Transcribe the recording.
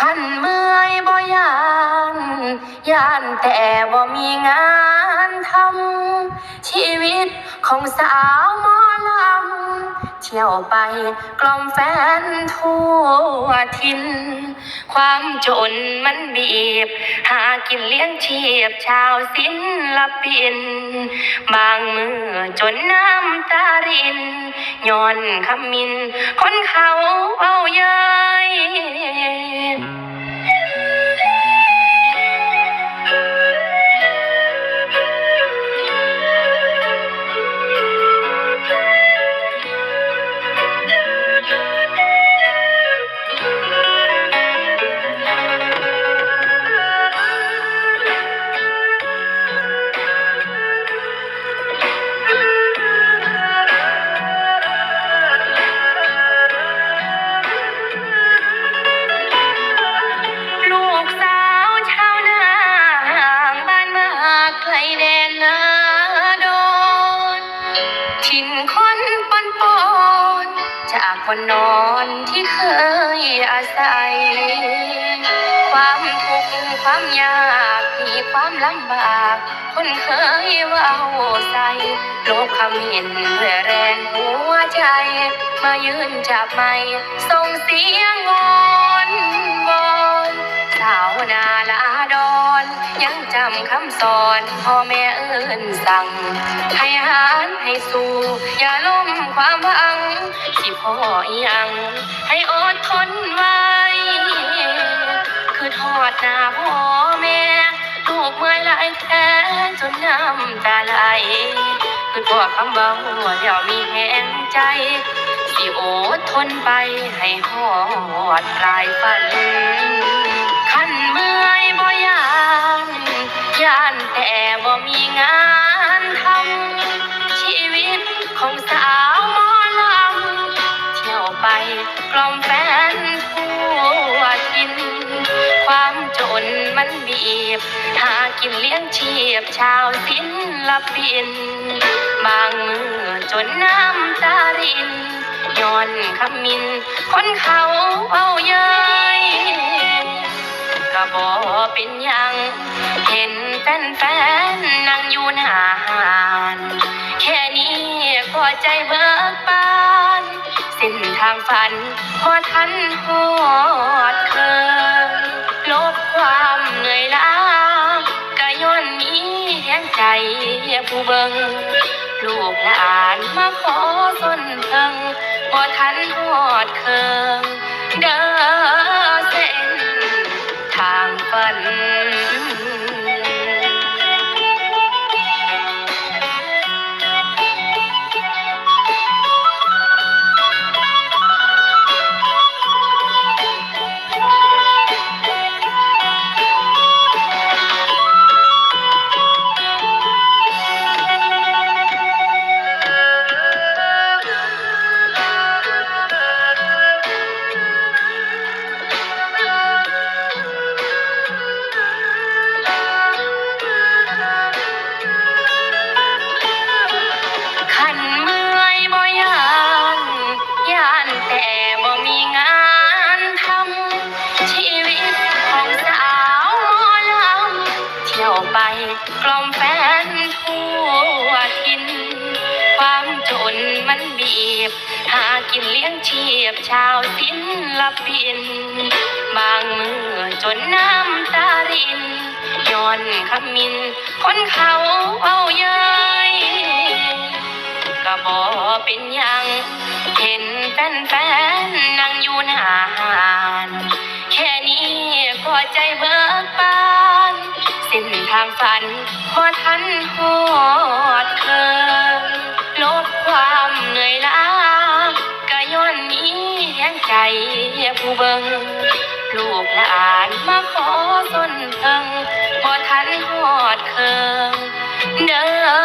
ขันเมื่อยบ่ย่านแต่บ่มีงานทำชีวิตของสาวหมอลำเที่ยวไปกล่อมแฟนทั่วทินความจนมันบีบหากินเลี้ยงชีพชาวศิลปินบางมือจนน้ำตารินย้อนคำมินคนเขาเอาเย้ยจากคนนอนที่เคยอาศัยความทุกข์ความยากมีความลำบากคนเคยเว้าใส่โลกคำเห็นด้วยแรงหัวใจมายืนจับไม้ส่งเสียงวอนวอนสาวนาลาดอนยังจำคำสอนพ่อแม่เอิ้นสั่งให้หารให้สู้อย่าล้มความหวังสิพ่อยังให้อดทนไว้คือทอดหน้าพ่อแม่ลูกเมื่อยหลายแท้จนน้ำตาไหลคือพวกคำเบาเดี๋ยวมีแหงใจสิอดทนไปให้หอดปลายฝันขันเมื่อยบ่ย่านแต่บ่มีงานทำชีวิตของสาวหมอลำเที่ยวไปกล่อมแฟนทั่วทินความจนมันบีบหากินเลี้ยงชีพชาวศิลปินบางมือจนน้ำตารินย้อนคำมินคนเขาเอาเย้ยก็บ่เป็นยังเห็นแฟนนั่งอยู่หน้าห้านแค่นี้ก็ใจเบิกบานเส้นทางฝันพอทันหอดเคยลบความเหนื่อยล้าก็ย้อนนี้แห่งใจผู้เบิ่งลูกหลานมาขอสนเพิ่งบ่ทันหอดเคิงเด้อเส้นทางฝันไปกล่อมแฟนทั่วทินความจนมันบีบหากินเลี้ยงชีพชาวศิลปินบางมือจนน้ำตารินย้อนคำมินคนเขาเอาเย้ยก็บ่เป็นยังเห็นแฟนนั่งอยู่หน้าห้านแค่นี้ก็ใจเบิกบานเส้นทางฝันพอทันหอดเคิงลบความเหนื่อยล้าก็ย้อนนี้แห่งใจผู้เบิ่งลูกหลานมาขอสนเพิ่งพอทันหอดเคิงเด้อ